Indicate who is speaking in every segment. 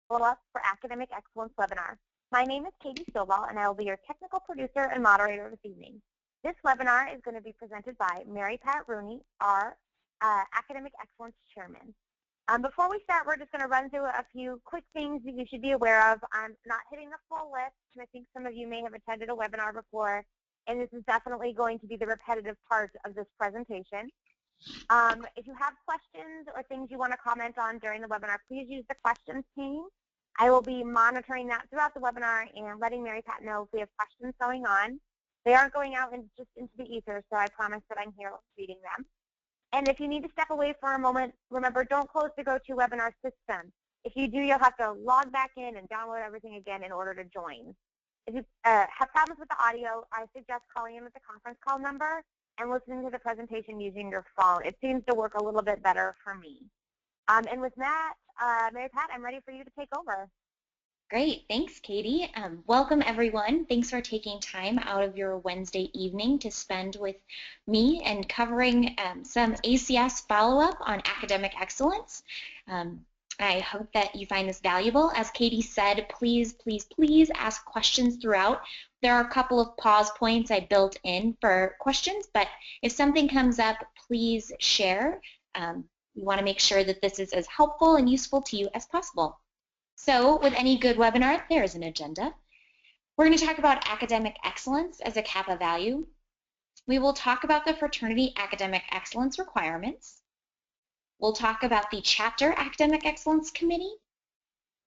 Speaker 1: Follow-up for Academic Excellence webinar. My name is Katie Stovall, and I will be your technical producer and moderator this evening. This webinar is going to be presented by Mary Pat Rooney, our Academic Excellence Chairman. Before we start, we're just going to run through a few quick things that you should be aware of. I'm not hitting the full list, and I think some of you may have attended a webinar before, and this is definitely going to be the repetitive part of this presentation. If you have questions or things you want to comment on during the webinar, please use the questions pane. I will be monitoring that throughout the webinar and letting Mary Pat know if we have questions going on. They aren't going out just into the ether, so I promise that I'm here reading them. And if you need to step away for a moment, remember, don't close the GoToWebinar system. If you do, you'll have to log back in and download everything again in order to join. If you have problems with the audio, I suggest calling in with the conference call number and listening to the presentation using your phone. It seems to work a little bit better for me. And with that, Mary Pat, I'm ready for you to take over.
Speaker 2: Great, thanks Katie. Welcome everyone. Thanks for taking time out of your Wednesday evening to spend with me and covering some ACS follow-up on academic excellence. I hope that you find this valuable. As Katie said, please, please, please ask questions throughout. There are a couple of pause points I built in for questions, but if something comes up, please share. We want to make sure that this is as helpful and useful to you as possible. So with any good webinar, there is an agenda. We're going to talk about academic excellence as a Kappa value. We will talk about the Fraternity Academic Excellence Requirements. We'll talk about the Chapter Academic Excellence Committee.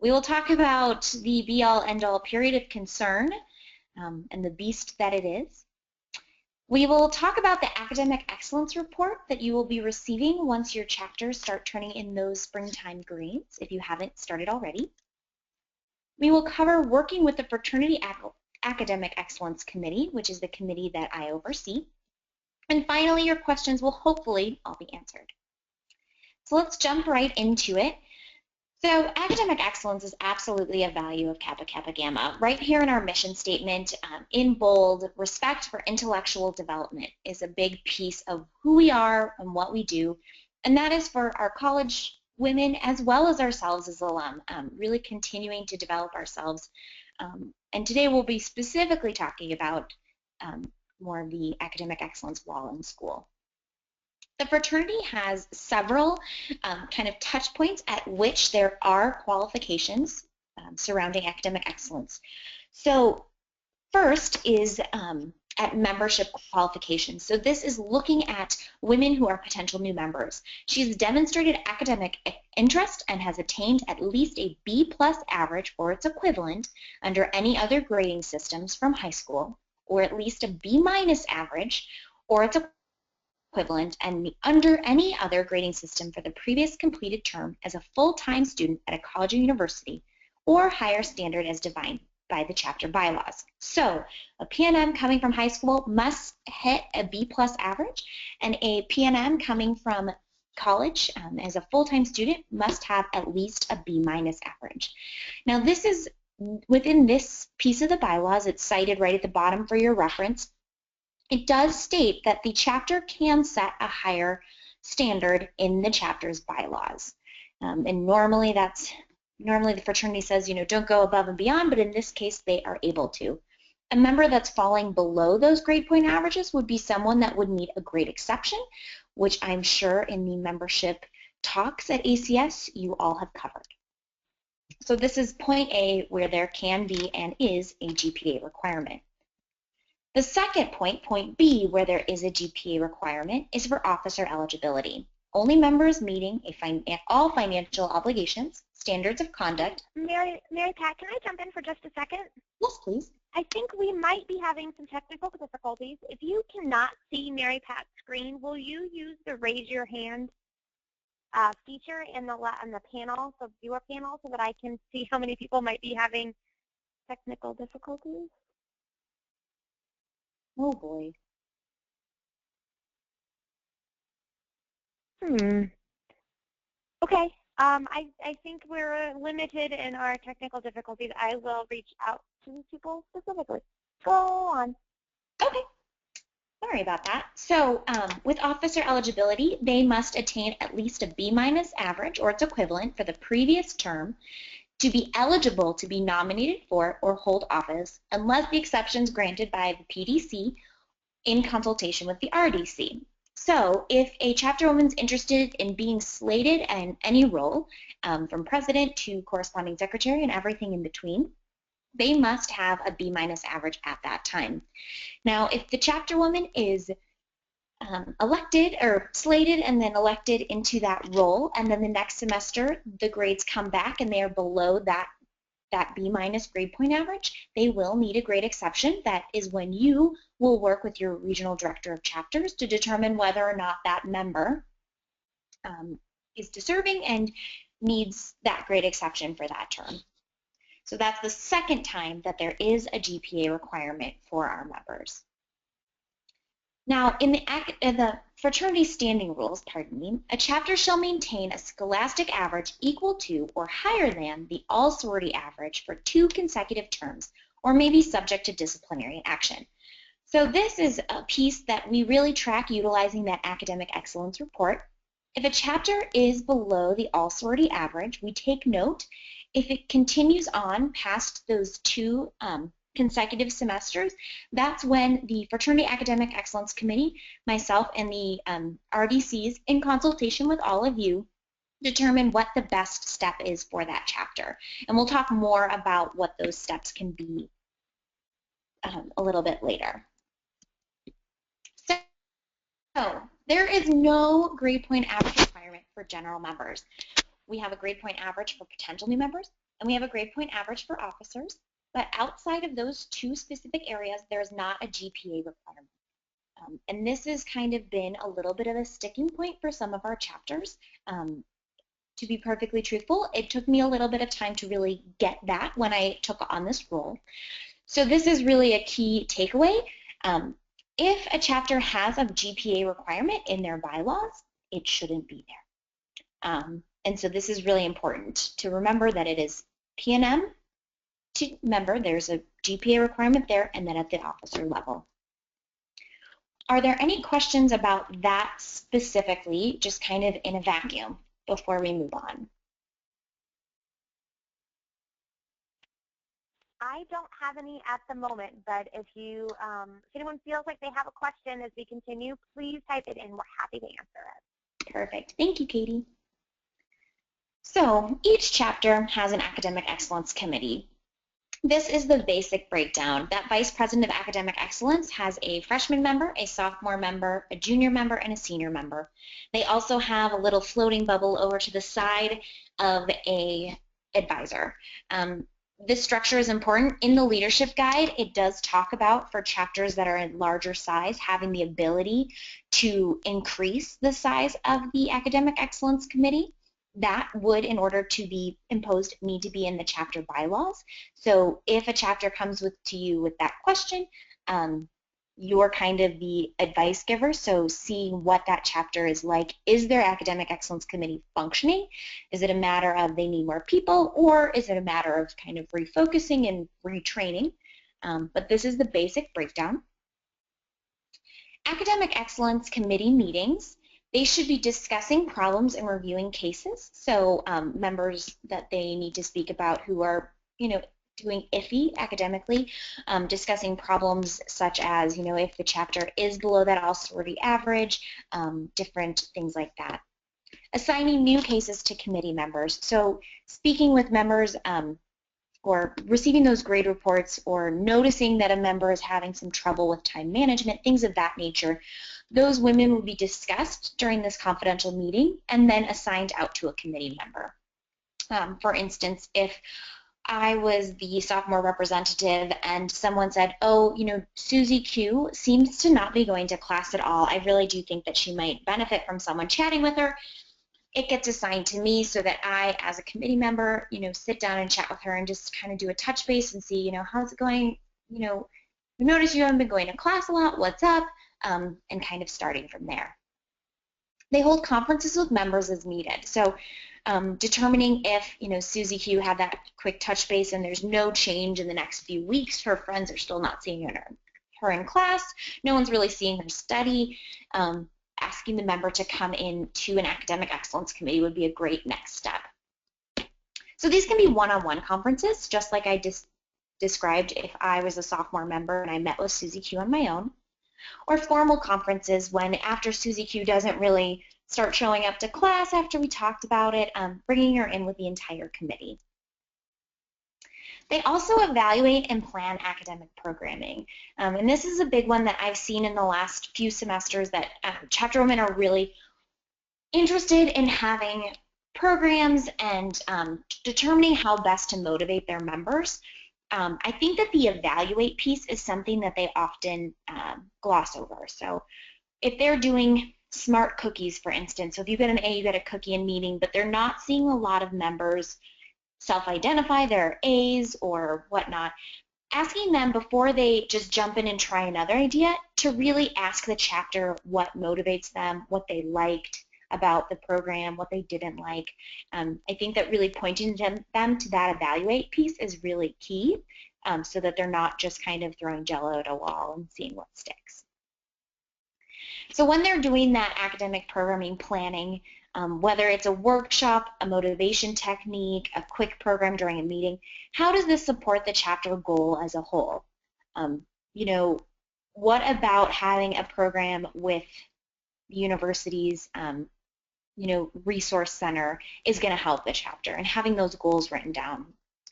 Speaker 2: We will talk about the be-all, end-all period of concern and the beast that it is. We will talk about the Academic Excellence Report that you will be receiving once your chapters start turning in those springtime grades, if you haven't started already. We will cover working with the Fraternity Academic Excellence Committee, which is the committee that I oversee. And finally, your questions will hopefully all be answered. So let's jump right into it. So academic excellence is absolutely a value of Kappa Kappa Gamma. Right here in our mission statement, in bold, respect for intellectual development is a big piece of who we are and what we do. And that is for our college women as well as ourselves as alum, really continuing to develop ourselves. And today we'll be specifically talking about more of the academic excellence while in school. The fraternity has several kind of touch points at which there are qualifications surrounding academic excellence. So first is at membership qualifications. So this is looking at women who are potential new members. She's demonstrated academic interest and has attained at least a B+ average or its equivalent under any other grading systems from high school, or at least a B- average or its equivalent and under any other grading system for the previous completed term as a full-time student at a college or university or higher standard as defined by the chapter bylaws. So a PNM coming from high school must hit a B+ average, and a PNM coming from college as a full-time student must have at least a B- average. Now this is within this piece of the bylaws. It's cited right at the bottom for your reference. It does state that the chapter can set a higher standard in the chapter's bylaws. And normally the fraternity says, you know, don't go above and beyond, but in this case they are able to. A member that's falling below those grade point averages would be someone that would need a grade exception, which I'm sure in the membership talks at ACS you all have covered. So this is point A, where there can be and is a GPA requirement. The second point, point B, where there is a GPA requirement, is for officer eligibility. Only members meeting all financial obligations, standards of conduct.
Speaker 1: Mary Pat, can I jump in for just a second?
Speaker 2: Yes, please.
Speaker 1: I think we might be having some technical difficulties. If you cannot see Mary Pat's screen, will you use the raise your hand feature in the panel, the viewer panel, so that I can see how many people might be having technical difficulties?
Speaker 2: Oh boy.
Speaker 1: Okay. I think we're limited in our technical difficulties. I will reach out to these people specifically. Go on.
Speaker 2: Okay. Sorry about that. So with officer eligibility, they must attain at least a B- average or its equivalent for the previous term to be eligible to be nominated for or hold office unless the exceptions granted by the PDC in consultation with the RDC. So if a chapter woman's interested in being slated in any role, from president to corresponding secretary and everything in between, they must have a B- average at that time. Now, if the chapter woman is elected or slated and then elected into that role, and then the next semester the grades come back and they are below that B- grade point average, they will need a grade exception. That is when you will work with your regional director of chapters to determine whether or not that member is deserving and needs that grade exception for that term. So that's the second time that there is a GPA requirement for our members. Now, in the fraternity standing rules, a chapter shall maintain a scholastic average equal to or higher than the all-sorority average for 2 consecutive terms, or may be subject to disciplinary action. So this is a piece that we really track utilizing that academic excellence report. If a chapter is below the all-sorority average, we take note. If it continues on past those 2 consecutive semesters, that's when the Fraternity Academic Excellence Committee, myself, and the RDCs, in consultation with all of you, determine what the best step is for that chapter. And we'll talk more about what those steps can be a little bit later. So there is no grade point average requirement for general members. We have a grade point average for potential new members, and we have a grade point average for officers. But outside of those 2 specific areas, there's not a GPA requirement. And this has kind of been a little bit of a sticking point for some of our chapters. To be perfectly truthful, it took me a little bit of time to really get that when I took on this role. So this is really a key takeaway. If a chapter has a GPA requirement in their bylaws, it shouldn't be there. And so this is really important to remember that it is P&M to member, there's a GPA requirement there, and then at the officer level. Are there any questions about that specifically, just kind of in a vacuum, before we move on?
Speaker 1: I don't have any at the moment, but if anyone feels like they have a question as we continue, please type it in. We're happy to answer it.
Speaker 2: Perfect. Thank you, Katie. So each chapter has an academic excellence committee. This is the basic breakdown. That Vice President of Academic Excellence has a freshman member, a sophomore member, a junior member, and a senior member. They also have a little floating bubble over to the side of a advisor. This structure is important. In the leadership guide, it does talk about, for chapters that are in larger size, having the ability to increase the size of the Academic Excellence Committee. That would, in order to be imposed, need to be in the chapter bylaws. So if a chapter comes to you with that question, you're kind of the advice giver, so seeing what that chapter is like. Is their academic excellence committee functioning? Is it a matter of they need more people, or is it a matter of kind of refocusing and retraining? But this is the basic breakdown. Academic excellence committee meetings, they should be discussing problems and reviewing cases. So members that they need to speak about who are, doing iffy academically, discussing problems such as, if the chapter is below that all-sorority average, different things like that. Assigning new cases to committee members. So speaking with members or receiving those grade reports or noticing that a member is having some trouble with time management, things of that nature, those women will be discussed during this confidential meeting and then assigned out to a committee member. For instance, if I was the sophomore representative and someone said, oh, Susie Q seems to not be going to class at all. I really do think that she might benefit from someone chatting with her. It gets assigned to me so that I, as a committee member, sit down and chat with her and just kind of do a touch base and see, how's it going? We notice you haven't been going to class a lot. What's up? And kind of starting from there. They hold conferences with members as needed. So determining if, Susie Q had that quick touch base and there's no change in the next few weeks, her friends are still not seeing her in class, no one's really seeing her study, asking the member to come in to an academic excellence committee would be a great next step. So these can be one-on-one conferences, just like I described if I was a sophomore member and I met with Susie Q on my own, or formal conferences when after Susie Q doesn't really start showing up to class after we talked about it, bringing her in with the entire committee. They also evaluate and plan academic programming. And this is a big one that I've seen in the last few semesters that chapter women are really interested in having programs and determining how best to motivate their members. I think that the evaluate piece is something that they often gloss over. So if they're doing smart cookies, for instance, so if you get an A, you get a cookie in meeting, but they're not seeing a lot of members self-identify their A's or whatnot, asking them before they just jump in and try another idea to really ask the chapter what motivates them, what they liked about the program, what they didn't like. I think that really pointing them to that evaluate piece is really key, so that they're not just kind of throwing jello at a wall and seeing what sticks. So when they're doing that academic programming planning, whether it's a workshop, a motivation technique, a quick program during a meeting, how does this support the chapter goal as a whole? You know, what about having a program with the university's you know, resource center is going to help the chapter, and having those goals written down.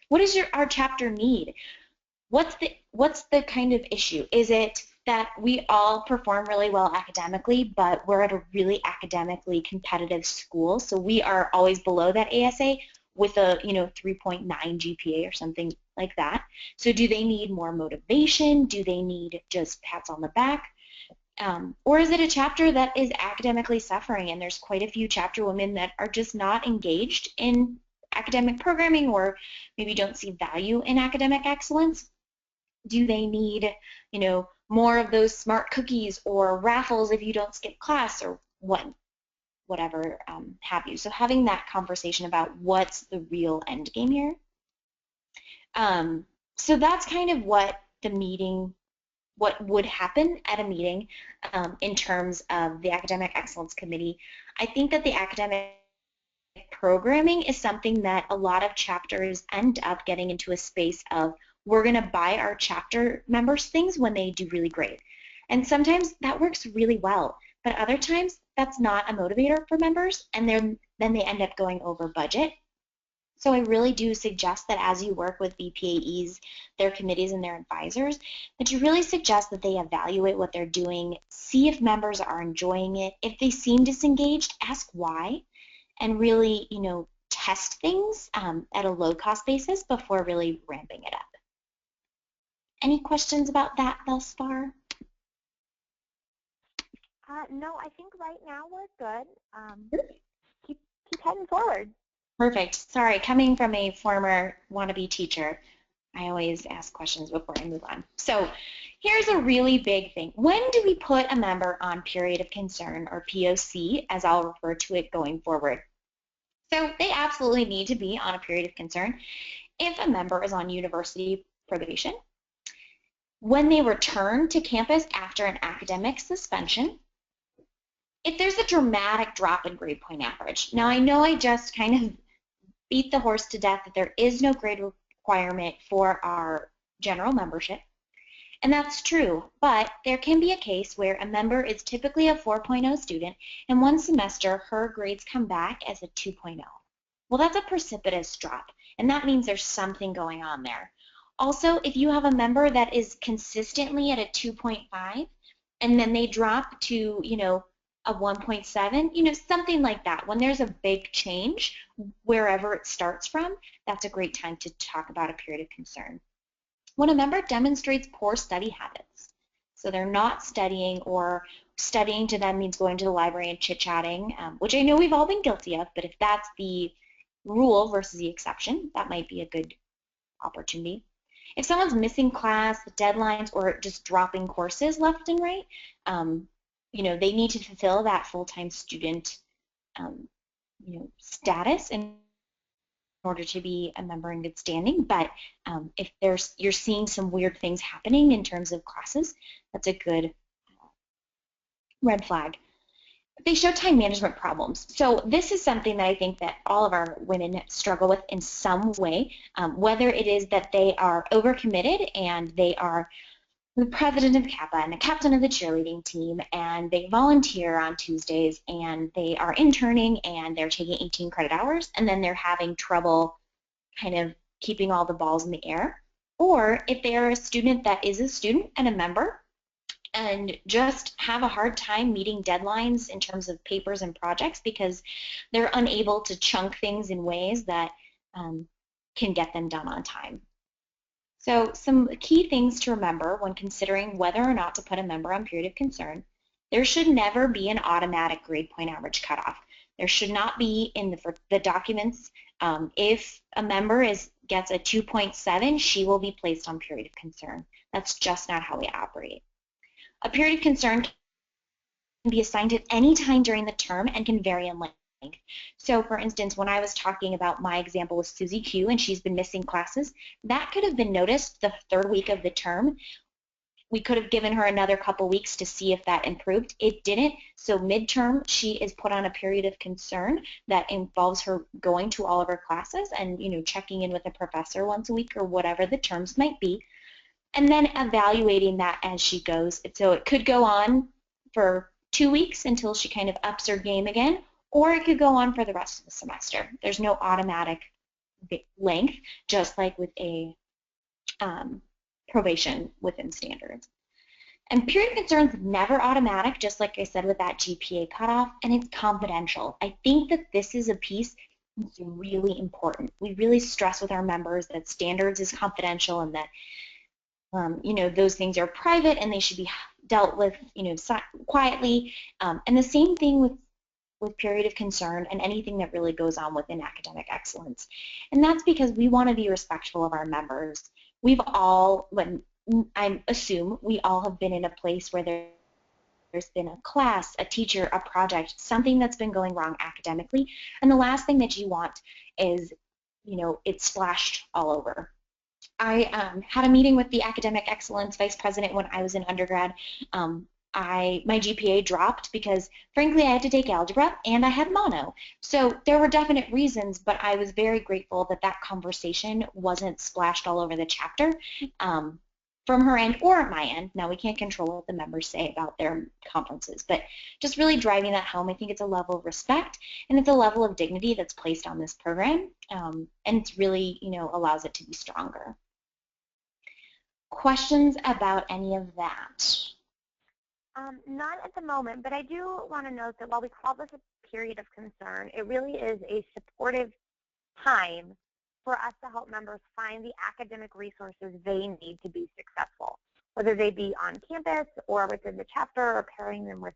Speaker 2: What does our chapter need? What's the kind of issue? Is it that we all perform really well academically, but we're at a really academically competitive school, so we are always below that ASA with a 3.9 GPA or something like that? So do they need more motivation? Do they need just pats on the back? Or is it a chapter that is academically suffering, and there's quite a few chapter women that are just not engaged in academic programming, or maybe don't see value in academic excellence? Do they need, more of those smart cookies or raffles if you don't skip class, or whatever have you? So having that conversation about what's the real end game here. So that's kind of what would happen at a meeting in terms of the Academic Excellence Committee. I think that the academic programming is something that a lot of chapters end up getting into a space of, we're going to buy our chapter members things when they do really great. And sometimes that works really well, but other times that's not a motivator for members, and then they end up going over budget. So I really do suggest that as you work with BPAEs, their committees, and their advisors, that you really suggest that they evaluate what they're doing, see if members are enjoying it. If they seem disengaged, ask why, and really, test things at a low-cost basis before really ramping it up. Any questions about that thus far?
Speaker 1: No, I think right now we're good. Keep heading forward.
Speaker 2: Perfect. Sorry, coming from a former wannabe teacher, I always ask questions before I move on. So here's a really big thing. When do we put a member on period of concern, or POC, as I'll refer to it going forward? So they absolutely need to be on a period of concern if a member is on university probation, when they return to campus after an academic suspension, if there's a dramatic drop in grade point average. Now I know I just kind of beat the horse to death that there is no grade requirement for our general membership, and that's true, but there can be a case where a member is typically a 4.0 student, and one semester her grades come back as a 2.0. Well, that's a precipitous drop, and that means there's something going on there. Also, if you have a member that is consistently at a 2.5 and then they drop to, a 1.7, something like that. When there's a big change, wherever it starts from, that's a great time to talk about a period of concern. When a member demonstrates poor study habits, so they're not studying, or studying to them means going to the library and chit-chatting, which I know we've all been guilty of, but if that's the rule versus the exception, that might be a good opportunity. If someone's missing class, deadlines, or just dropping courses left and right, they need to fulfill that full-time student, status in order to be a member in good standing. But if you're seeing some weird things happening in terms of classes, that's a good red flag. They show time management problems. So this is something that I think that all of our women struggle with in some way, whether it is that they are overcommitted and they are the president of Kappa and the captain of the cheerleading team, and they volunteer on Tuesdays, and they are interning, and they're taking 18 credit hours, and then they're having trouble kind of keeping all the balls in the air. Or if they are a student that is a student and a member, and just have a hard time meeting deadlines in terms of papers and projects because they're unable to chunk things in ways that can get them done on time. So some key things to remember when considering whether or not to put a member on period of concern: there should never be an automatic grade point average cutoff. There should not be in the documents, if a member gets a 2.7, she will be placed on period of concern. That's just not how we operate. A period of concern can be assigned at any time during the term and can vary in length. So for instance, when I was talking about my example with Susie Q and she's been missing classes, that could have been noticed the third week of the term. We could have given her another couple weeks to see if that improved. It didn't. So midterm, she is put on a period of concern that involves her going to all of her classes and, you know, checking in with a professor once a week or whatever the terms might be, and then evaluating that as she goes. So it could go on for 2 weeks until she kind of ups her game again, or it could go on for the rest of the semester. There's no automatic length, just like with a probation within standards. And period of concern is never automatic, just like I said with that GPA cutoff, and it's confidential. I think that this is a piece that's really important. We really stress with our members that standards is confidential and that you know, those things are private and they should be dealt with, you know, quietly. And the same thing with period of concern and anything that really goes on within academic excellence. And that's because we want to be respectful of our members. We've all, I assume, we all have been in a place where there's been a class, a teacher, a project, something that's been going wrong academically. And the last thing that you want is, you know, it splashed all over. I had a meeting with the academic excellence vice president when I was in undergrad. My GPA dropped because, frankly, I had to take algebra and I had mono. So there were definite reasons, but I was very grateful that that conversation wasn't splashed all over the chapter from her end or at my end. Now, we can't control what the members say about their conferences, but just really driving that home, I think it's a level of respect and it's a level of dignity that's placed on this program, and it's really, you know, allows it to be stronger. Questions about any of that?
Speaker 1: Not at the moment, but I do want to note that while we call this a period of concern, it really is a supportive time for us to help members find the academic resources they need to be successful, whether they be on campus or within the chapter or pairing them with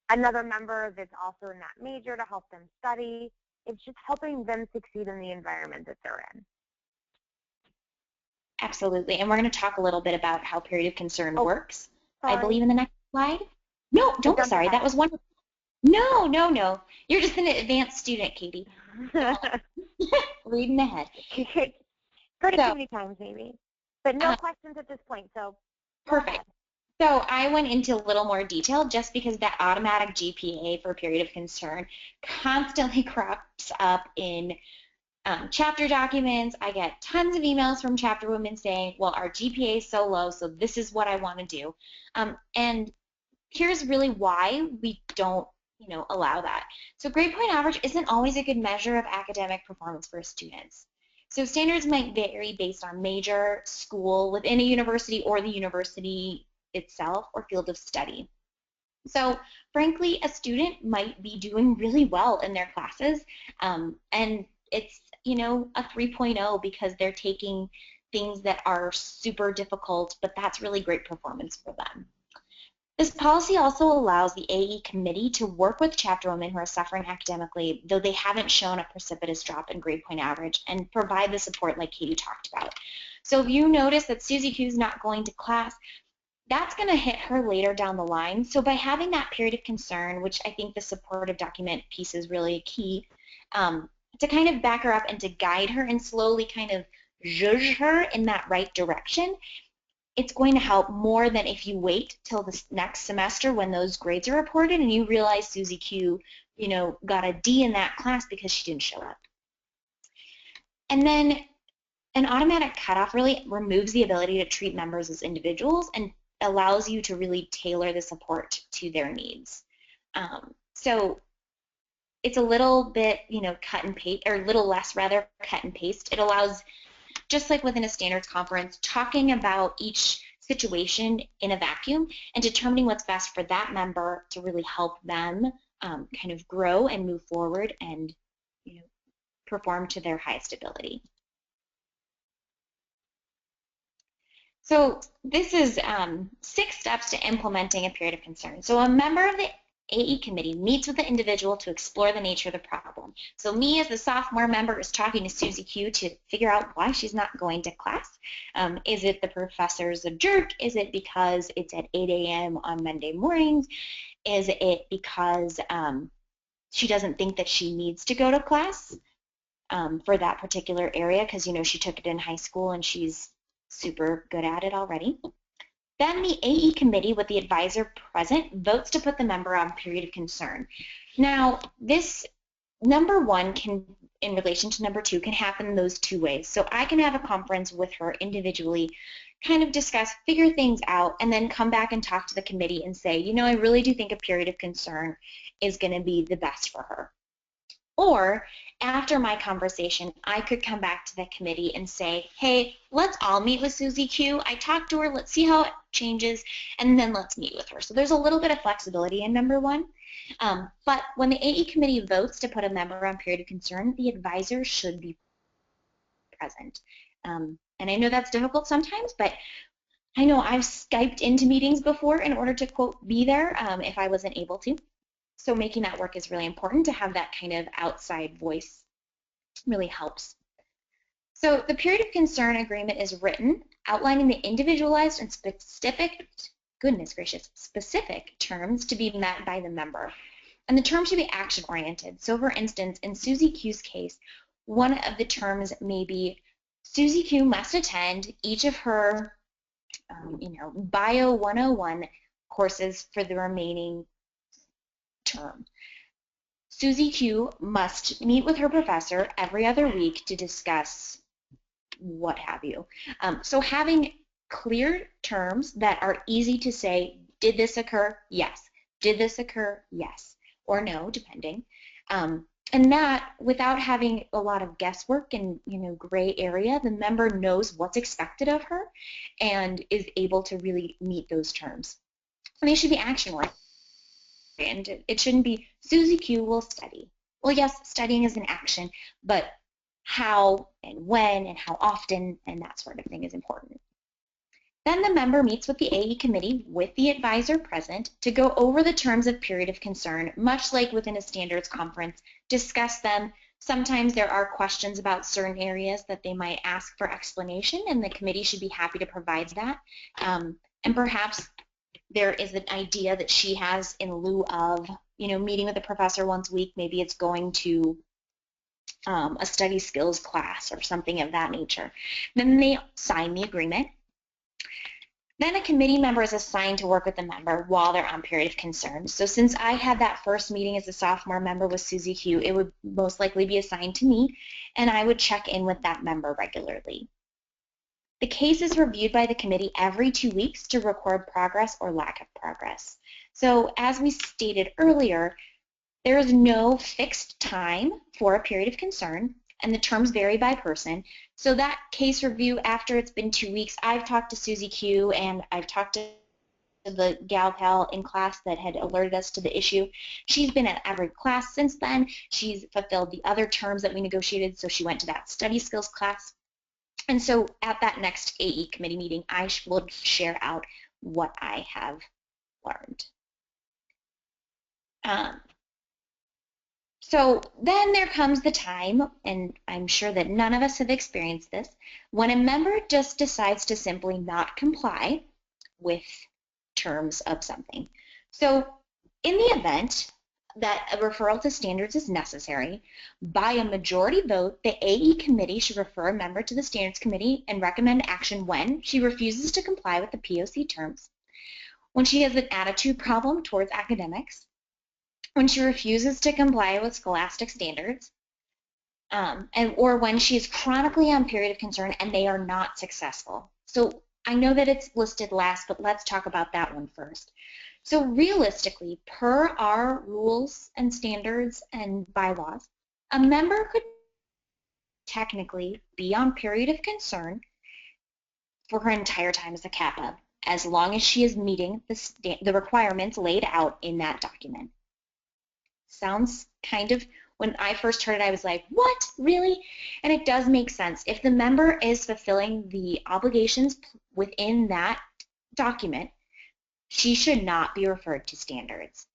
Speaker 1: another member that's also in that major to help them study. It's just helping them succeed in the environment that they're in.
Speaker 2: Absolutely, and we're going to talk a little bit about how period of concern works,
Speaker 1: sorry.
Speaker 2: I believe, in the next slide. No, don't be sorry. That was wonderful. No, no, no. You're just an advanced student, Katie. Reading ahead.
Speaker 1: Heard it too many times, maybe. But no questions at this point, so
Speaker 2: perfect. So I went into a little more detail just because that automatic GPA for period of concern constantly crops up in chapter documents. I get tons of emails from chapter women saying, well, our GPA is so low, so this is what I want to do. And here's really why we don't, you know, allow that. So grade point average isn't always a good measure of academic performance for students. So standards might vary based on major, school, within a university, or the university itself, or field of study. So frankly, a student might be doing really well in their classes, and it's, you know, a 3.0 because they're taking things that are super difficult, but that's really great performance for them. This policy also allows the AE committee to work with chapter women who are suffering academically, though they haven't shown a precipitous drop in grade point average, and provide the support like Katie talked about. So if you notice that Susie Q's not going to class, that's going to hit her later down the line. So by having that period of concern, which I think the supportive document piece is really key, to kind of back her up and to guide her and slowly kind of zhuzh her in that right direction, it's going to help more than if you wait till the next semester when those grades are reported and you realize Susie Q, got a D in that class because she didn't show up. And then an automatic cutoff really removes the ability to treat members as individuals and allows you to really tailor the support to their needs. So it's a little bit, cut and paste, or a little less rather cut and paste. It allows, just like within a standards conference, talking about each situation in a vacuum and determining what's best for that member to really help them kind of grow and move forward and perform to their highest ability. So this is 6 steps to implementing a period of concern. So a member of the AE committee meets with the individual to explore the nature of the problem. So me as the sophomore member is talking to Susie Q to figure out why she's not going to class. Is it the professor's a jerk? Is it because it's at 8 a.m. on Monday mornings? Is it because she doesn't think that she needs to go to class for that particular area because, she took it in high school and she's super good at it already? Then the AE committee with the advisor present votes to put the member on period of concern. Now, this number 1 can, in relation to number 2, can happen those 2 ways. So I can have a conference with her individually, kind of discuss, figure things out, and then come back and talk to the committee and say, I really do think a period of concern is going to be the best for her. Or after my conversation, I could come back to the committee and say, hey, let's all meet with Susie Q. I talked to her, let's see how it changes, and then let's meet with her. So there's a little bit of flexibility in number 1. But when the AE committee votes to put a member on period of concern, the advisor should be present. And I know that's difficult sometimes, but I know I've Skyped into meetings before in order to, quote, be there if I wasn't able to. So making that work is really important. To have that kind of outside voice really helps. So the period of concern agreement is written, outlining the individualized and specific, specific terms to be met by the member. And the terms should be action-oriented. So for instance, in Susie Q's case, one of the terms may be Susie Q must attend each of her, Bio 101 courses for the remaining term. Susie Q must meet with her professor every other week to discuss what have you. So having clear terms that are easy to say, did this occur? Yes. Did this occur? Yes. Or no, depending. And that, without having a lot of guesswork and gray area, the member knows what's expected of her and is able to really meet those terms. And they should be action-oriented. And it shouldn't be Susie Q will study. Well, yes, studying is an action, but how and when and how often and that sort of thing is important. Then the member meets with the AE committee with the advisor present to go over the terms of period of concern, much like within a standards conference, discuss them. Sometimes there are questions about certain areas that they might ask for explanation, and the committee should be happy to provide that. And perhaps there is an idea that she has in lieu of, meeting with the professor once a week. Maybe it's going to a study skills class or something of that nature. Then they sign the agreement. Then a committee member is assigned to work with the member while they're on period of concern. So since I had that first meeting as a sophomore member with Susie Q, it would most likely be assigned to me, and I would check in with that member regularly. The case is reviewed by the committee every 2 weeks to record progress or lack of progress. So as we stated earlier, there is no fixed time for a period of concern, and the terms vary by person. So that case review, after it's been 2 weeks, I've talked to Susie Q and I've talked to the gal pal in class that had alerted us to the issue. She's been at every class since then. She's fulfilled the other terms that we negotiated, so she went to that study skills class. And so at that next AE committee meeting, I will share out what I have learned. So then there comes the time, and I'm sure that none of us have experienced this, when a member just decides to simply not comply with terms of something. So in the event that a referral to standards is necessary, by a majority vote, the AE committee should refer a member to the standards committee and recommend action when she refuses to comply with the POC terms, when she has an attitude problem towards academics, when she refuses to comply with scholastic standards, or when she is chronically on period of concern and they are not successful. So I know that it's listed last, but let's talk about that one first. So realistically, per our rules and standards and bylaws, a member could technically be on period of concern for her entire time as a Kappa, as long as she is meeting the requirements laid out in that document. Sounds kind of, when I first heard it, I was like, what, really? And it does make sense. If the member is fulfilling the obligations within that document, she should not be referred to standards.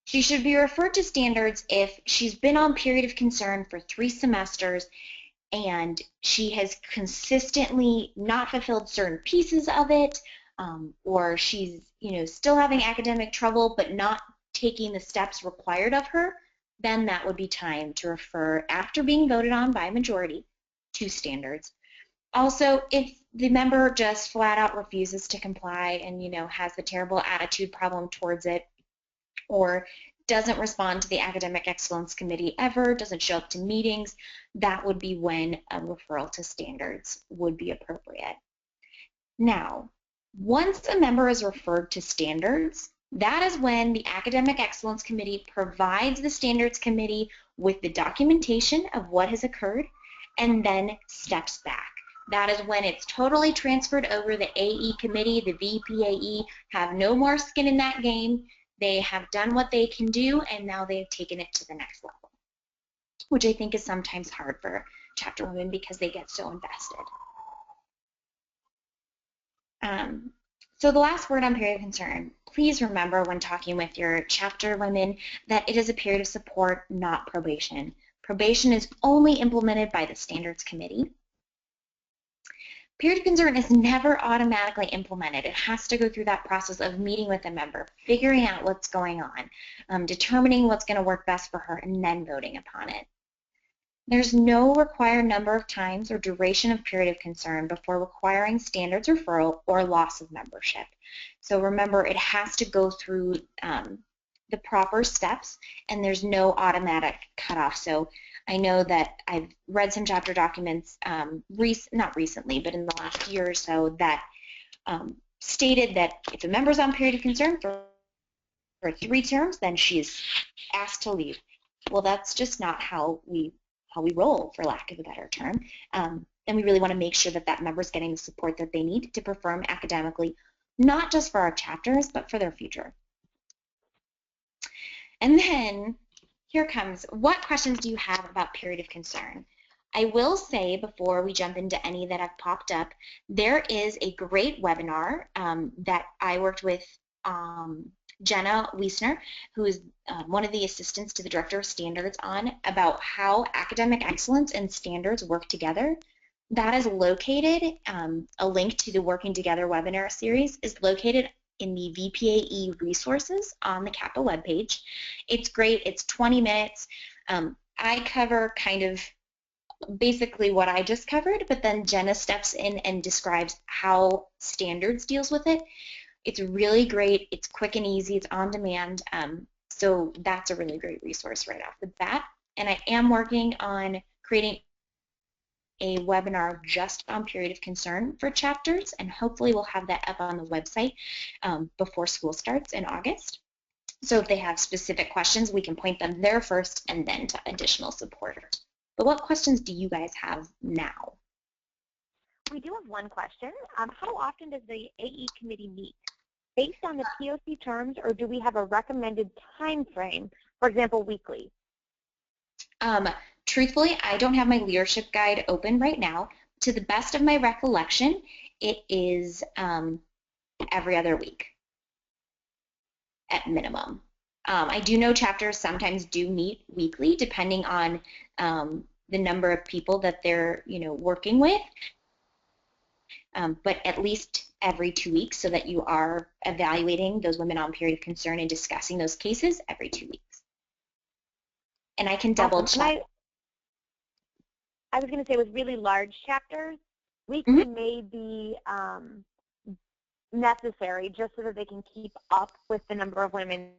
Speaker 2: She should be referred to standards if she's been on period of concern for 3 semesters and she has consistently not fulfilled certain pieces of it, or she's still having academic trouble but not taking the steps required of her, then that would be time to refer, after being voted on by a majority, to standards. Also, if the member just flat out refuses to comply and has the terrible attitude problem towards it, or doesn't respond to the academic excellence committee ever, doesn't show up to meetings, that would be when a referral to standards would be appropriate. Now, once a member is referred to standards, that is when the academic excellence committee provides the standards committee with the documentation of what has occurred and then steps back. That is when it's totally transferred over. The AE committee, the VPAE, have no more skin in that game. They have done what they can do, and now they've taken it to the next level, which I think is sometimes hard for chapter women because they get so invested. So the last word on period of concern, please remember when talking with your chapter women that it is a period of support, not probation. Probation is only implemented by the standards committee. Period of concern is never automatically implemented. It has to go through that process of meeting with a member, figuring out what's going on, determining what's going to work best for her, and then voting upon it. There's no required number of times or duration of period of concern before requiring standards referral or loss of membership. So remember, it has to go through the proper steps, and there's no automatic cutoff. So I know that I've read some chapter documents, not recently, but in the last year or so, that stated that if a member's on period of concern for 3 terms, then she is asked to leave. Well, that's just not how we roll, for lack of a better term. And we really want to make sure that that member is getting the support that they need to perform academically, not just for our chapters, but for their future. And then here comes, what questions do you have about period of concern? I will say, before we jump into any that have popped up, there is a great webinar that I worked with Jenna Wiesner, who is one of the assistants to the Director of Standards, on about how academic excellence and standards work together. That is located, a link to the Working Together webinar series is located in the VPAE resources on the CAPA webpage. It's great. It's 20 minutes. I cover kind of basically what I just covered, but then Jenna steps in and describes how standards deals with it. It's really great. It's quick and easy. It's on demand. So that's a really great resource right off the bat. And I am working on creating a webinar just on period of concern for chapters, and hopefully we'll have that up on the website before school starts in August. So if they have specific questions, we can point them there first and then to additional support. But what questions do you guys have now?
Speaker 1: We do have one question. How often does the AE committee meet? Based on the POC terms, or do we have a recommended time frame, for example, weekly?
Speaker 2: Truthfully, I don't have my leadership guide open right now. To the best of my recollection, it is every other week at minimum. I do know chapters sometimes do meet weekly, depending on the number of people that they're working with, but at least every 2 weeks, so that you are evaluating those women on period of concern and discussing those cases every 2 weeks. and I can double
Speaker 1: Awesome.
Speaker 2: check.
Speaker 1: I was going to say with really large chapters, weekly may be necessary just so that they can keep up with the number of women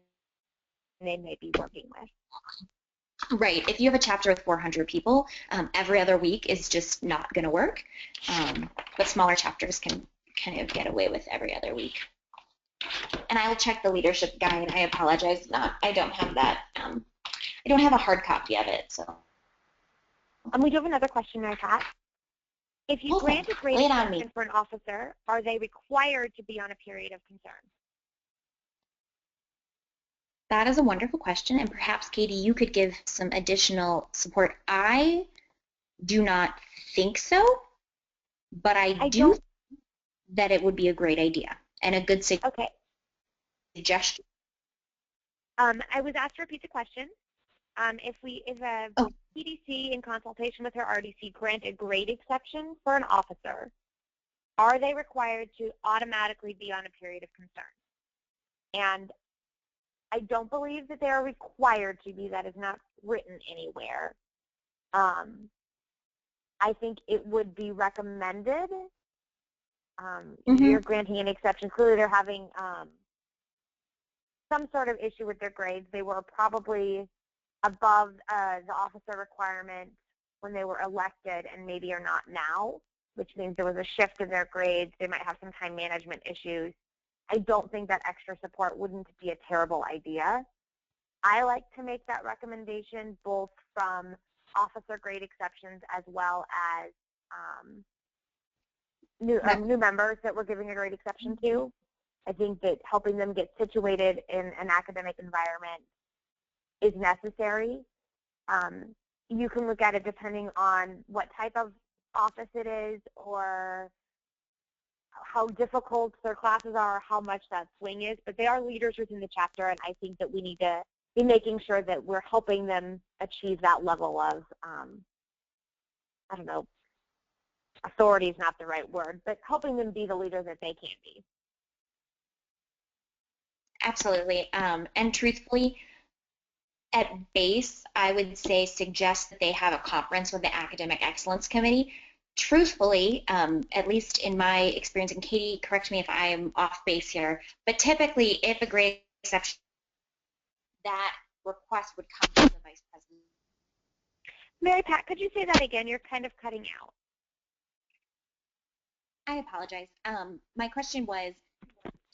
Speaker 1: they may be working with.
Speaker 2: Right. If you have a chapter with 400 people, every other week is just not going to work. But smaller chapters can kind of get away with every other week. And I will check the leadership guide. I apologize. I don't have that. I don't have a hard copy of it. So.
Speaker 1: We do have another question, Mary Pat. If you grant a grade exception for an officer, are they required to be on a period of concern?
Speaker 2: That is a wonderful question, and perhaps, Katie, you could give some additional support. I do not think so, but I do think that it would be a great idea and a good suggestion.
Speaker 1: I was asked to repeat the question. If a PDC in consultation with her RDC grant a grade exception for an officer, are they required to automatically be on a period of concern? And I don't believe that they are required to be. That is not written anywhere. I think it would be recommended. If you're granting an exception, clearly they're having some sort of issue with their grades. They were probably above the officer requirement when they were elected and maybe are not now, which means there was a shift in their grades. They might have some time management issues. I don't think that extra support wouldn't be a terrible idea. I like to make that recommendation both from officer grade exceptions as well as new members that we're giving a grade exception to. I think that helping them get situated in an academic environment is necessary. You can look at it depending on what type of office it is or how difficult their classes are, how much that swing is, but they are leaders within the chapter, and I think that we need to be making sure that we're helping them achieve that level of, I don't know, authority is not the right word, but helping them be the leader that they can be.
Speaker 2: Absolutely. And truthfully, at base, I would say suggest that they have a conference with the Academic Excellence Committee. Truthfully, at least in my experience, and Katie, correct me if I'm off base here, but typically if a grade exception, that request would come from the Vice President.
Speaker 1: Mary Pat, could you say that again? You're kind of cutting out.
Speaker 2: I apologize. My question was,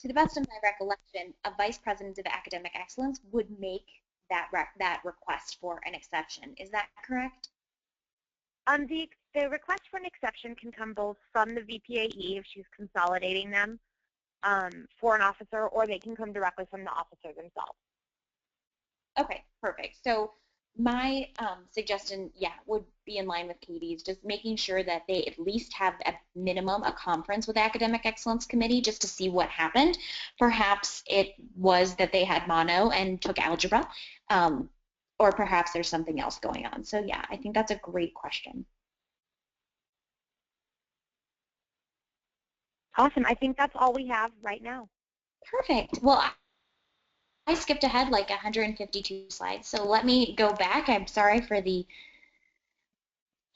Speaker 2: to the best of my recollection, a Vice President of Academic Excellence would make that request for an exception. Is that correct?
Speaker 1: The request for an exception can come both from the VPAE if she's consolidating them for an officer, or they can come directly from the officer themselves.
Speaker 2: Okay, perfect. So my suggestion, would be in line with Katie's, just making sure that they at least have at minimum a conference with the Academic Excellence Committee just to see what happened. Perhaps it was that they had mono and took algebra, or perhaps there's something else going on. So yeah, I think that's a great question.
Speaker 1: Awesome. I think that's all we have right now.
Speaker 2: Perfect. Well, I skipped ahead like 152 slides, so let me go back. I'm sorry for the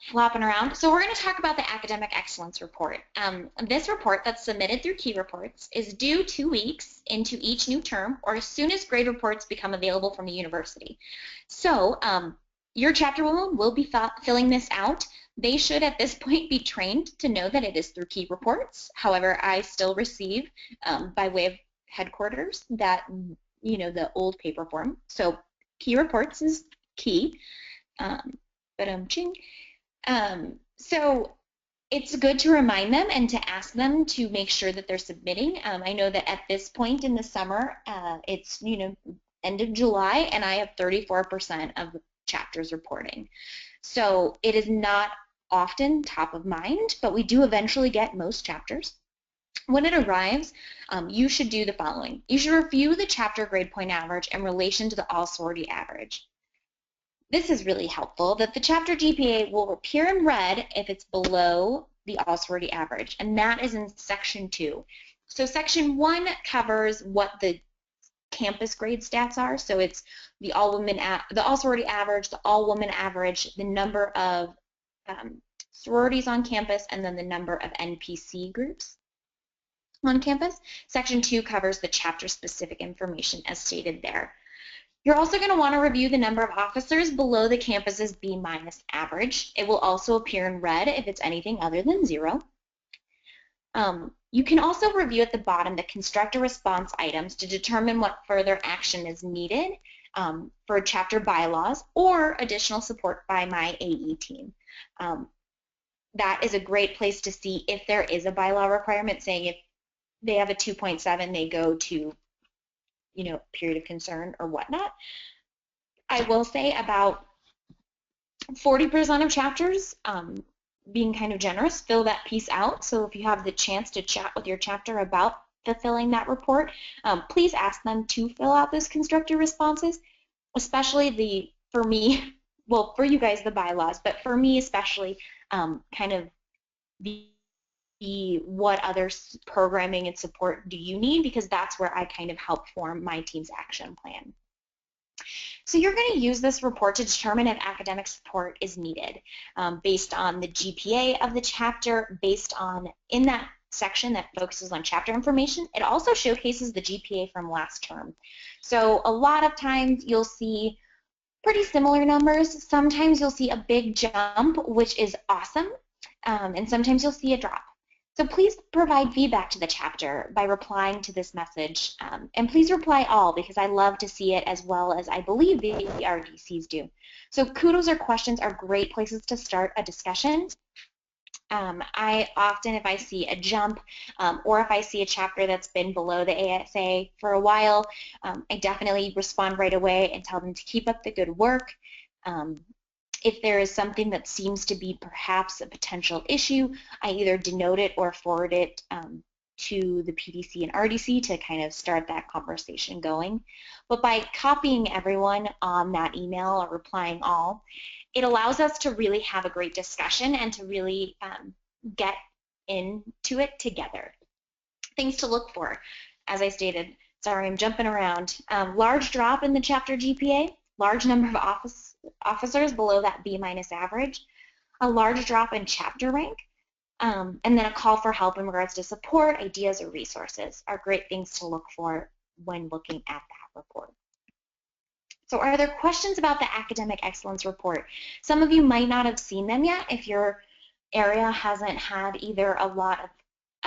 Speaker 2: flopping around. So we're going to talk about the Academic Excellence Report. This report that's submitted through Key Reports is due 2 weeks into each new term or as soon as grade reports become available from the university. So your chapter woman will be filling this out. They should at this point be trained to know that it is through Key Reports. However, I still receive by way of headquarters that, the old paper form. So Key Reports is key. So it's good to remind them and to ask them to make sure that they're submitting. I know that at this point in the summer, it's, end of July, and I have 34% of the chapters reporting. So it is not often top of mind, but we do eventually get most chapters. When it arrives, you should do the following. You should review the chapter grade point average in relation to the all-sorority average. This is really helpful, that the chapter GPA will appear in red if it's below the all-sorority average, and that is in Section 2. So Section 1 covers what the campus grade stats are. So it's the all-women, the all-sorority average, the all-woman average, the number of sororities on campus, and then the number of NPC groups on campus. Section 2 covers the chapter-specific information as stated there. You're also going to want to review the number of officers below the campus's B- average. It will also appear in red if it's anything other than 0. You can also review at the bottom the constructor response items to determine what further action is needed for chapter bylaws or additional support by my AE team. That is a great place to see if there is a bylaw requirement, saying if they have a 2.7, they go to, you know, period of concern or whatnot. I will say about 40% of chapters, being kind of generous, fill that piece out. So if you have the chance to chat with your chapter about fulfilling that report, please ask them to fill out those constructor responses, especially for me, well, for you guys, the bylaws, but for me especially, kind of the what other programming and support do you need, because that's where I kind of help form my team's action plan. So you're going to use this report to determine if academic support is needed based on the GPA of the chapter, based on, in that section that focuses on chapter information, it also showcases the GPA from last term. So a lot of times you'll see pretty similar numbers. Sometimes you'll see a big jump, which is awesome, and sometimes you'll see a drop. So please provide feedback to the chapter by replying to this message, and please reply all, because I love to see it, as well as I believe the RDCs do. So kudos or questions are great places to start a discussion. I often, if I see a jump or if I see a chapter that's been below the ASA for a while, I definitely respond right away and tell them to keep up the good work. If there is something that seems to be perhaps a potential issue, I either denote it or forward it to the PDC and RDC to kind of start that conversation going. But by copying everyone on that email or replying all, it allows us to really have a great discussion and to really get into it together. Things to look for, as I stated, sorry, I'm jumping around. Large drop in the chapter GPA, large number of officers below that B- average, a large drop in chapter rank, and then a call for help in regards to support, ideas, or resources are great things to look for when looking at that report. So are there questions about the Academic Excellence Report? Some of you might not have seen them yet if your area hasn't had either a lot of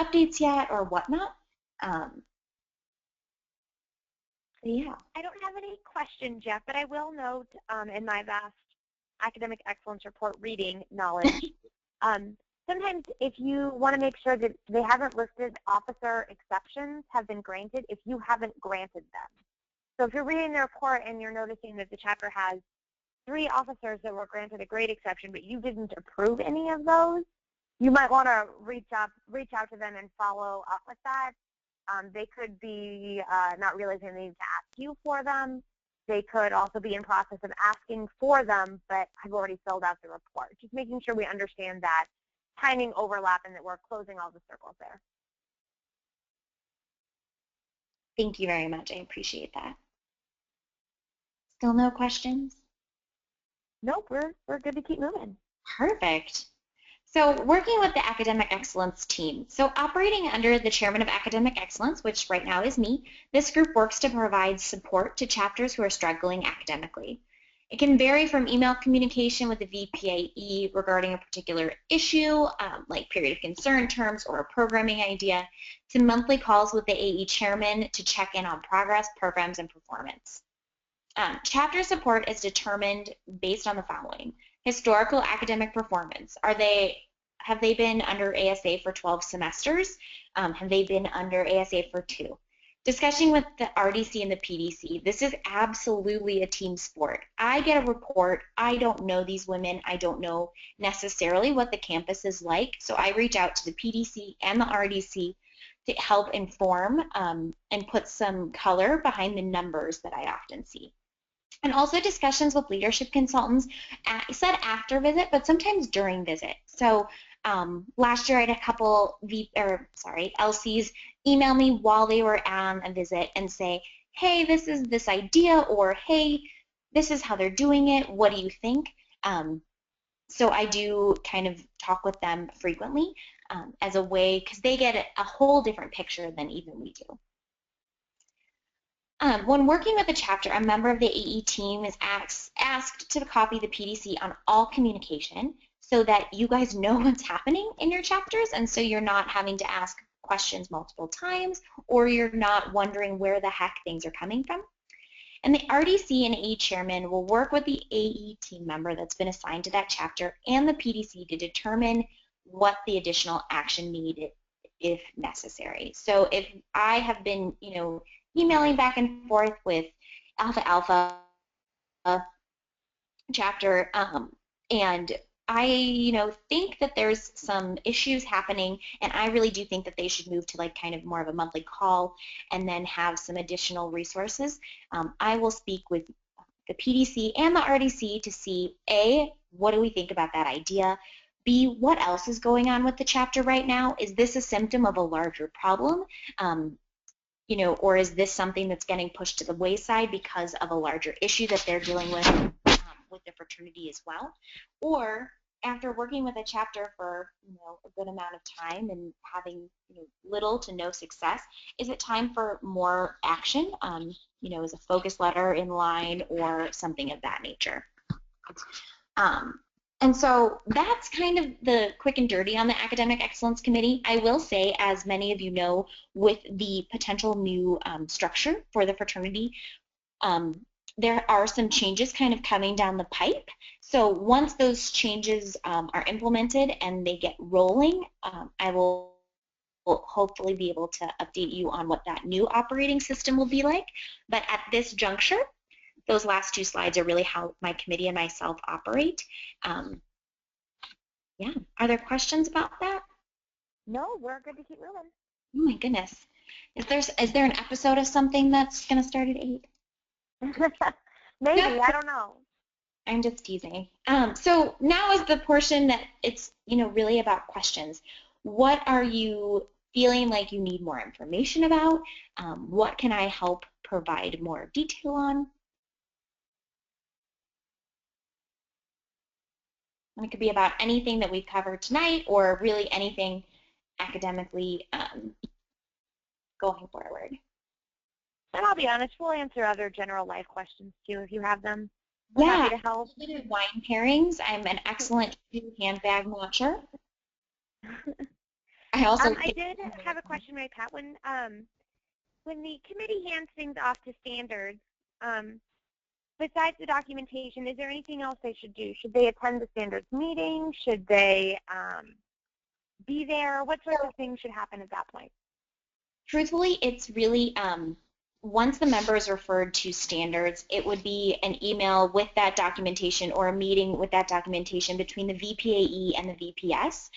Speaker 2: updates yet or whatnot. Yeah.
Speaker 1: I don't have any questions yet, but I will note in my vast Academic Excellence Report reading knowledge, sometimes if you want to make sure that they haven't listed officer exceptions have been granted if you haven't granted them. So if you're reading the report and you're noticing that the chapter has 3 officers that were granted a grade exception, but you didn't approve any of those, you might want to reach out to them and follow up with that. They could be not realizing they need to ask you for them. They could also be in process of asking for them, but have already filled out the report. Just making sure we understand that timing overlap and that we're closing all the circles there.
Speaker 2: Thank you very much. I appreciate that. Still no questions?
Speaker 1: Nope, we're good to keep moving.
Speaker 2: Perfect. So working with the Academic Excellence team. So operating under the Chairman of Academic Excellence, which right now is me, this group works to provide support to chapters who are struggling academically. It can vary from email communication with the VPAE regarding a particular issue, like period of concern terms or a programming idea, to monthly calls with the AE chairman to check in on progress, programs, and performance. Chapter support is determined based on the following: historical academic performance. Have they been under ASA for 12 semesters? Have they been under ASA for 2? Discussion with the RDC and the PDC. This is absolutely a team sport. I get a report. I don't know these women. I don't know necessarily what the campus is like. So I reach out to the PDC and the RDC to help inform and put some color behind the numbers that I often see. And also discussions with leadership consultants, said after visit, but sometimes during visit. So last year I had a couple LCs email me while they were on a visit and say, hey, this is this idea, or hey, this is how they're doing it, what do you think? So I do kind of talk with them frequently as a way, because they get a whole different picture than even we do. When working with a chapter, a member of the AE team is asked to copy the PDC on all communication so that you guys know what's happening in your chapters, and so you're not having to ask questions multiple times, or you're not wondering where the heck things are coming from. And the RDC and AE chairman will work with the AE team member that's been assigned to that chapter and the PDC to determine what the additional action needed if necessary. So if I have been, emailing back and forth with Alpha chapter, and I, think that there's some issues happening, and I really do think that they should move to like kind of more of a monthly call and then have some additional resources. I will speak with the PDC and the RDC to see, A, what do we think about that idea? B, what else is going on with the chapter right now? Is this a symptom of a larger problem? Or is this something that's getting pushed to the wayside because of a larger issue that they're dealing with the fraternity as well? Or after working with a chapter for a good amount of time and having little to no success, is it time for more action? As a focus letter in line or something of that nature. And so that's kind of the quick and dirty on the Academic Excellence Committee. I will say, as many of you know, with the potential new structure for the fraternity, there are some changes kind of coming down the pipe. So once those changes are implemented and they get rolling, I will hopefully be able to update you on what that new operating system will be like. But at this juncture, those last two slides are really how my committee and myself operate. Yeah, are there questions about that?
Speaker 1: No, we're good to keep moving.
Speaker 2: Oh my goodness. Is there an episode of something that's going to start at 8?
Speaker 1: Maybe, I don't know.
Speaker 2: I'm just teasing. So now is the portion that it's, really about questions. What are you feeling like you need more information about? What can I help provide more detail on? And it could be about anything that we've covered tonight or really anything academically going forward.
Speaker 1: And I'll be honest, we'll answer other general life questions too if you have them.
Speaker 2: We're
Speaker 1: happy to help.
Speaker 2: Wine pairings. I'm an excellent handbag matcher.
Speaker 1: I did have a question, Mary Pat. When the committee hands things off to standards, besides the documentation, is there anything else they should do? Should they attend the standards meeting? Should they be there? What sorts of things should happen at that point?
Speaker 2: Truthfully, it's really once the member is referred to standards, it would be an email with that documentation or a meeting with that documentation between the VPAE and the VPS.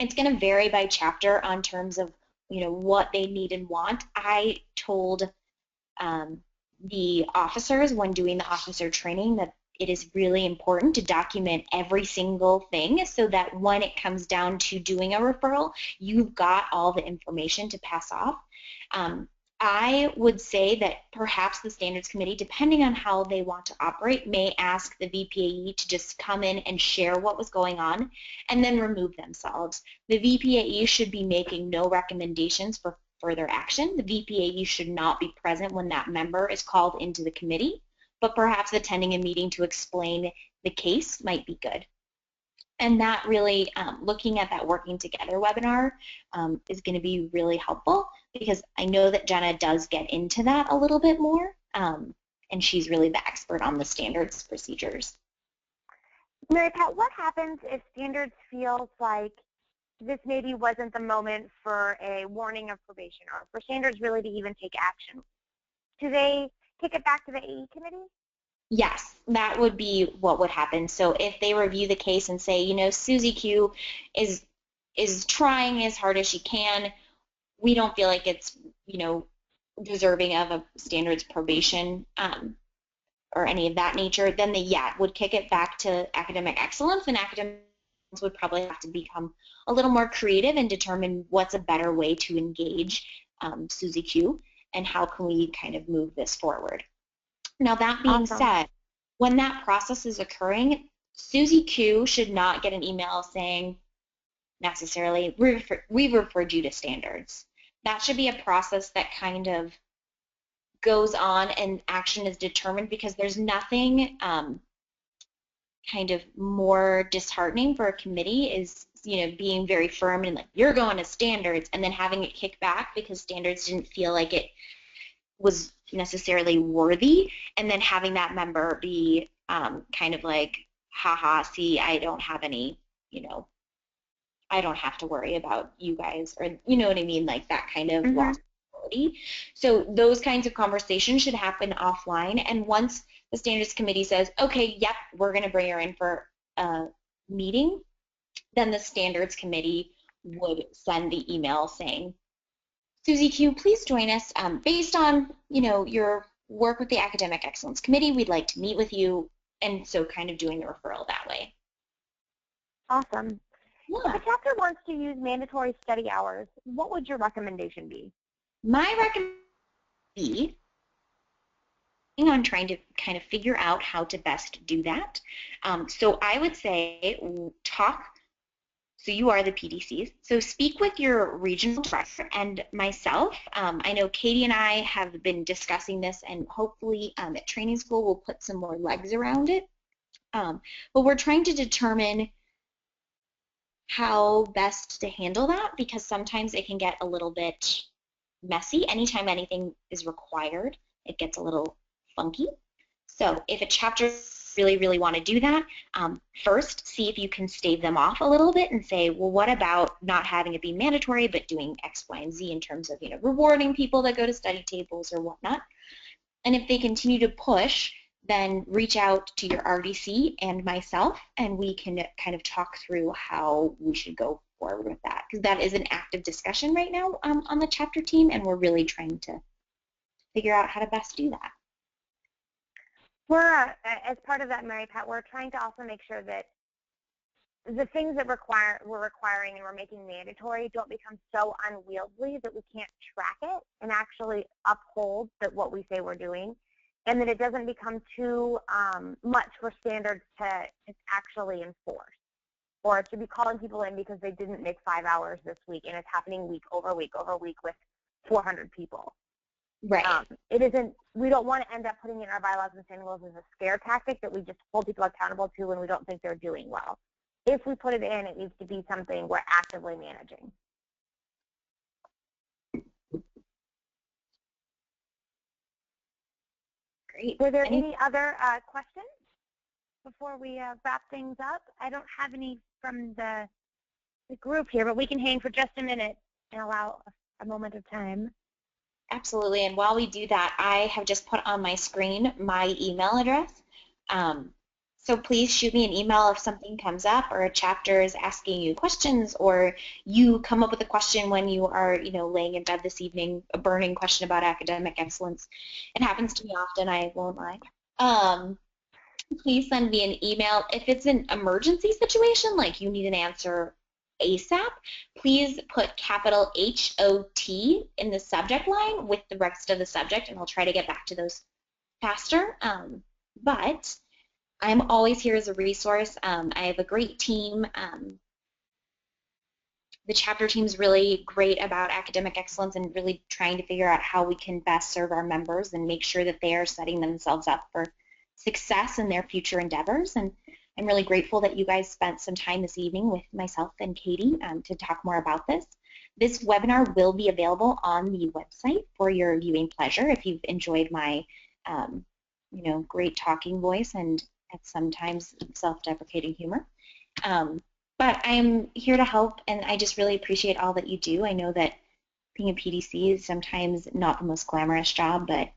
Speaker 2: It's going to vary by chapter on terms of what they need and want. I told the officers when doing the officer training that it is really important to document every single thing so that when it comes down to doing a referral, you've got all the information to pass off. I would say that perhaps the standards committee, depending on how they want to operate, may ask the VPAE to just come in and share what was going on and then remove themselves. The VPAE should be making no recommendations for further action. The VPAE should not be present when that member is called into the committee, but perhaps attending a meeting to explain the case might be good. And that really, looking at that working together webinar is going to be really helpful because I know that Jenna does get into that a little bit more, and she's really the expert on the standards procedures.
Speaker 1: Mary Pat, what happens if standards feels like this maybe wasn't the moment for a warning of probation or for standards really to even take action? Do they kick it back to the AE committee?
Speaker 2: Yes, that would be what would happen. So if they review the case and say, Susie Q is trying as hard as she can, we don't feel like it's, deserving of a standards probation or any of that nature, then they, would kick it back to academic excellence, and academics would probably have to become a little more creative and determine what's a better way to engage Susie Q. and how can we kind of move this forward. Now, that being
Speaker 1: Awesome.
Speaker 2: said, when that process is occurring, Susie Q should not get an email saying necessarily, we've referred you to standards. That should be a process that kind of goes on and action is determined, because there's nothing kind of more disheartening for a committee is, you know, being very firm and like, you're going to standards, and then having it kick back because standards didn't feel like it was necessarily worthy, and then having that member be kind of like, haha, see, I don't have any, you know, I don't have to worry about you guys, or you know what I mean, like that kind of lost quality. So those kinds of conversations should happen offline, and once the standards committee says, okay, yep, we're going to bring her in for a meeting, then the standards committee would send the email saying, Susie Q, please join us. Based on, you know, your work with the Academic Excellence Committee, we'd like to meet with you, and so kind of doing the referral that way.
Speaker 1: Awesome.
Speaker 2: Yeah.
Speaker 1: If a chapter wants to use mandatory study hours, what would your recommendation be?
Speaker 2: My recommendation would be on trying to kind of figure out how to best do that. So I would say so you are the PDCs, so speak with your regional director and myself. I know Katie and I have been discussing this, and hopefully at training school we'll put some more legs around it. But we're trying to determine how best to handle that, because sometimes it can get a little bit messy. Anytime anything is required, it gets a little funky. So if a chapter really want to do that, first see if you can stave them off a little bit and say, well, what about not having it be mandatory but doing X, Y, and Z in terms of, you know, rewarding people that go to study tables or whatnot. And if they continue to push, then reach out to your RDC and myself, and we can kind of talk through how we should go forward with that, because that is an active discussion right now on the chapter team, and we're really trying to figure out how to best do that.
Speaker 1: We're, as part of that, Mary Pat, we're trying to also make sure that the things that we're requiring and we're making mandatory don't become so unwieldy that we can't track it and actually uphold that what we say we're doing, and that it doesn't become too much for standards to actually enforce, or to be calling people in because they didn't make 5 hours this week, and it's happening week over week with 400 people.
Speaker 2: Right.
Speaker 1: It isn't. We don't want to end up putting in our bylaws and saying, well, this is a scare tactic that we just hold people accountable to when we don't think they're doing well. If we put it in, it needs to be something we're actively managing.
Speaker 2: Great.
Speaker 1: Were there any other questions before we wrap things up? I don't have any from the group here, but we can hang for just a minute and allow a moment of time.
Speaker 2: Absolutely, and while we do that, I have just put on my screen my email address. So please shoot me an email if something comes up, or a chapter is asking you questions, or you come up with a question when you are, you know, laying in bed this evening, a burning question about academic excellence. It happens to me often, I won't lie. Please send me an email. If it's an emergency situation, like you need an answer ASAP, please put capital HOT in the subject line with the rest of the subject, and I'll try to get back to those faster. But I'm always here as a resource. I have a great team. The chapter team is really great about academic excellence and really trying to figure out how we can best serve our members and make sure that they are setting themselves up for success in their future endeavors. And I'm really grateful that you guys spent some time this evening with myself and Katie to talk more about this. This webinar will be available on the website for your viewing pleasure if you've enjoyed my you know, great talking voice and at sometimes self-deprecating humor. But I'm here to help, and I just really appreciate all that you do. I know that being a PDC is sometimes not the most glamorous job, but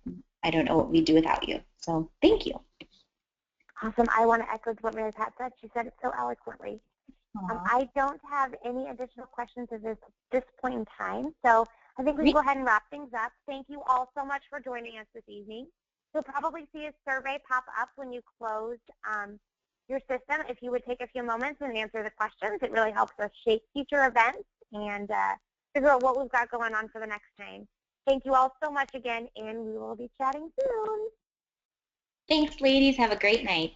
Speaker 2: I don't know what we'd do without you. So thank you.
Speaker 1: Awesome. I want to echo what Mary Pat said. She said it so eloquently. I don't have any additional questions at this point in time, so I think we can go ahead and wrap things up. Thank you all so much for joining us this evening. You'll probably see a survey pop up when you close your system. If you would take a few moments and answer the questions, it really helps us shape future events and figure out what we've got going on for the next time. Thank you all so much again, and we will be chatting soon.
Speaker 2: Thanks, ladies. Have a great night.